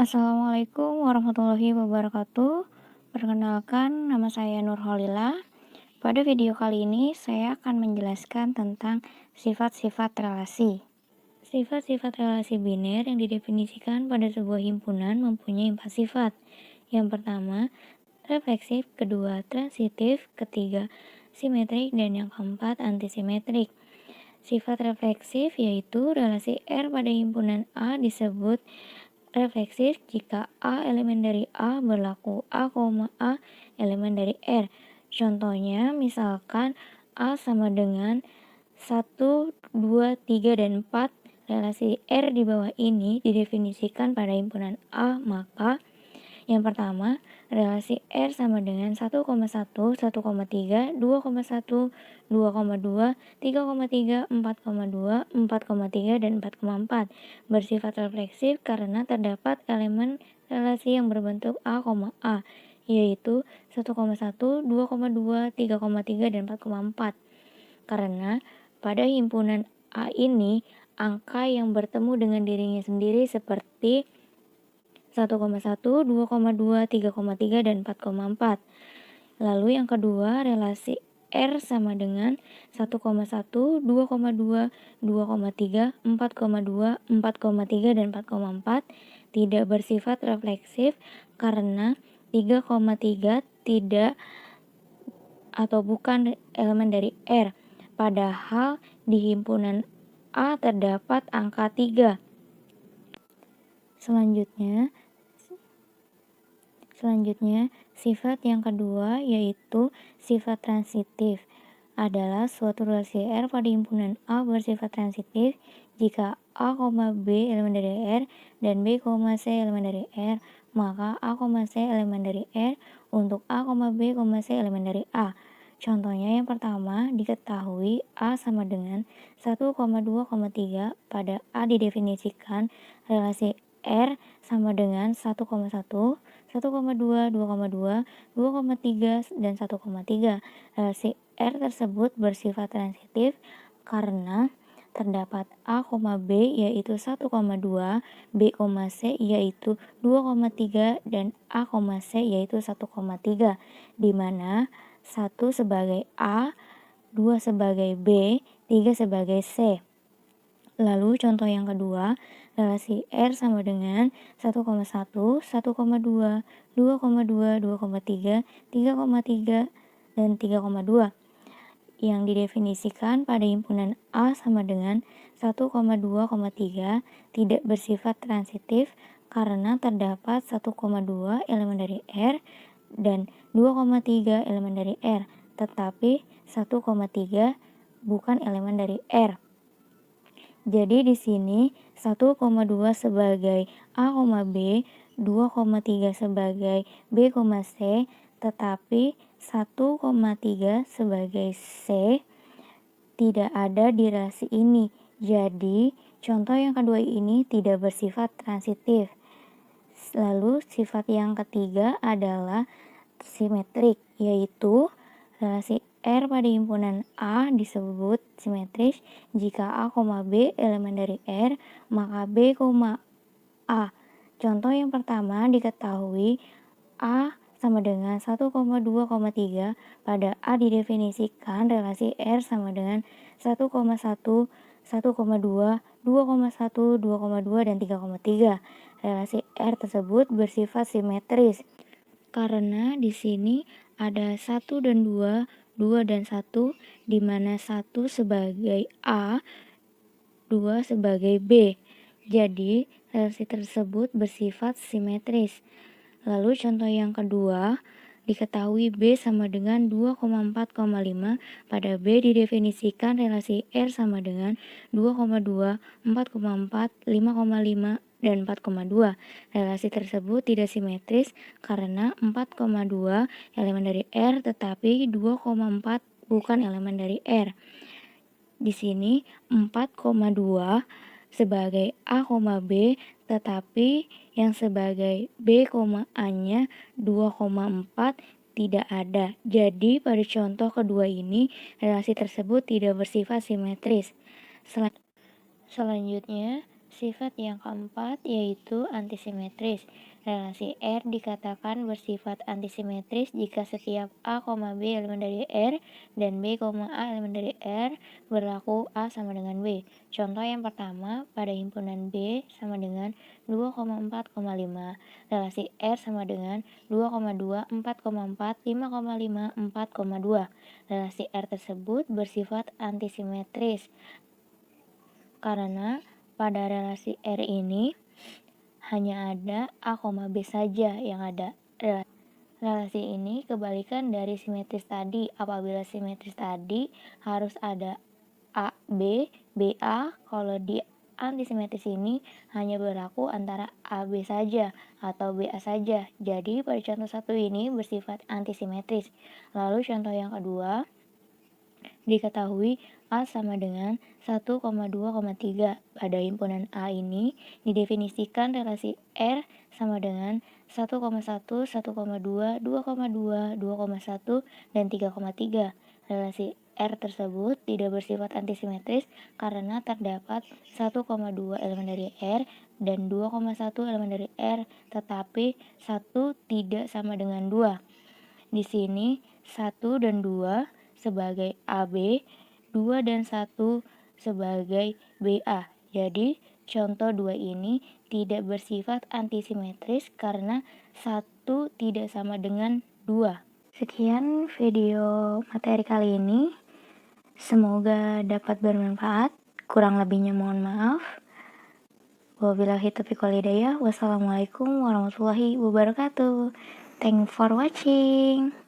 Assalamualaikum warahmatullahi wabarakatuh. Perkenalkan, nama saya Nurholila. Pada video kali ini, saya akan menjelaskan tentang sifat-sifat relasi. Sifat-sifat relasi biner yang didefinisikan pada sebuah himpunan mempunyai 4 sifat. Yang pertama, refleksif, kedua, transitif, ketiga, simetrik, dan yang keempat, antisimetrik. Sifat refleksif yaitu relasi R pada himpunan A disebut refleksif jika A elemen dari A berlaku A, A elemen dari R. Contohnya misalkan A sama dengan 1, 2, 3, dan 4. Relasi R di bawah ini didefinisikan pada himpunan A, maka yang pertama, relasi R sama dengan 1,1, 1,3, 2,1, 2,2, 3,3, 4,2, 4,3, dan 4,4. Bersifat refleksif karena terdapat elemen relasi yang berbentuk A, A, yaitu 1,1, 2,2, 3,3, dan 4,4. Karena pada himpunan A ini, angka yang bertemu dengan dirinya sendiri seperti 1,1, 2,2, 3,3, dan 4,4. Lalu yang kedua, relasi R sama dengan 1,1, 2,2, 2,3, 4,2, 4,3, dan 4,4 tidak bersifat refleksif karena 3,3 tidak atau bukan elemen dari R. Padahal di himpunan A terdapat angka 3. Selanjutnya, sifat yang kedua yaitu sifat transitif adalah suatu relasi R pada himpunan A bersifat transitif jika A, B elemen dari R dan B, C elemen dari R, maka A, C elemen dari R untuk A, B, C elemen dari A. Contohnya yang pertama, diketahui A sama dengan 1,2,3 pada A didefinisikan relasi R sama dengan 1,1, 1,2, 2,2, 2,3, dan 1,3. Relasi R tersebut bersifat transitif karena terdapat A, B yaitu 1,2, B, C yaitu 2,3, dan A, C yaitu 1,3, di mana 1 sebagai A, 2 sebagai B, 3 sebagai C. Lalu contoh yang kedua, relasi R sama dengan 1,1, 1,2, 2,2, 2,3, 3,3, dan 3,2 yang didefinisikan pada himpunan A sama dengan 1,2,3 tidak bersifat transitif karena terdapat 1,2 elemen dari R dan 2,3 elemen dari R, tetapi 1,3 bukan elemen dari R. Jadi di sini 1,2 sebagai A, B, 2,3 sebagai B, C, tetapi 1,3 sebagai C tidak ada di relasi ini. Jadi contoh yang kedua ini tidak bersifat transitif. Lalu sifat yang ketiga adalah simetrik, yaitu relasi R pada himpunan A disebut simetris jika A, B elemen dari R, maka B, A. Contoh yang pertama diketahui A sama dengan 1,2,3 pada A didefinisikan relasi R sama dengan 1,1, 1,2, 2,1, 2,2, dan 3,3. Relasi R tersebut bersifat simetris karena di sini ada 1 dan 2, 2 dan 1, di mana 1 sebagai A, 2 sebagai B. Jadi, relasi tersebut bersifat simetris. Lalu contoh yang kedua, diketahui B sama dengan 2,4,5 pada B didefinisikan relasi R sama dengan 2,2, 4,4, 5,5, dan 4,2. Relasi tersebut tidak simetris karena 4,2 elemen dari R tetapi 2,4 bukan elemen dari R. Di sini 4,2 sebagai A, B tetapi yang sebagai B, A-nya 2,4 tidak ada. Jadi pada contoh kedua ini relasi tersebut tidak bersifat simetris. Selanjutnya, Sifat yang keempat yaitu antisimetris. Relasi R dikatakan bersifat antisimetris jika setiap A, B elemen dari R dan B, A elemen dari R berlaku A sama dengan B. Contoh yang pertama, pada himpunan B sama dengan 2,4,5. Relasi R sama dengan 2,2, 4,4, 5,5, 4,2. Relasi R tersebut bersifat antisimetris karena pada relasi R ini hanya ada A, B saja yang ada. Relasi ini kebalikan dari simetris tadi. Apabila simetris tadi harus ada A, B, A. Kalau di antisimetris ini hanya berlaku antara A, B saja atau B, A saja. Jadi pada contoh satu ini bersifat antisimetris. Lalu contoh yang kedua, diketahui A sama dengan 1,2,3. Pada himpunan A ini didefinisikan relasi R sama dengan 1,1, 1,2, 2,2, 2,1, dan 3,3. Relasi R tersebut tidak bersifat antisimetris karena terdapat 1,2 elemen dari R dan 2,1 elemen dari R, tetapi 1 tidak sama dengan 2. Di sini 1 dan 2 sebagai AB, 2 dan 1 sebagai BA. Jadi, contoh 2 ini tidak bersifat antisimetris karena 1 tidak sama dengan 2. Sekian video materi kali ini. Semoga dapat bermanfaat. Kurang lebihnya mohon maaf. Wabillahi taufiq wal hidayah. Wassalamualaikum warahmatullahi wabarakatuh. Thanks for watching.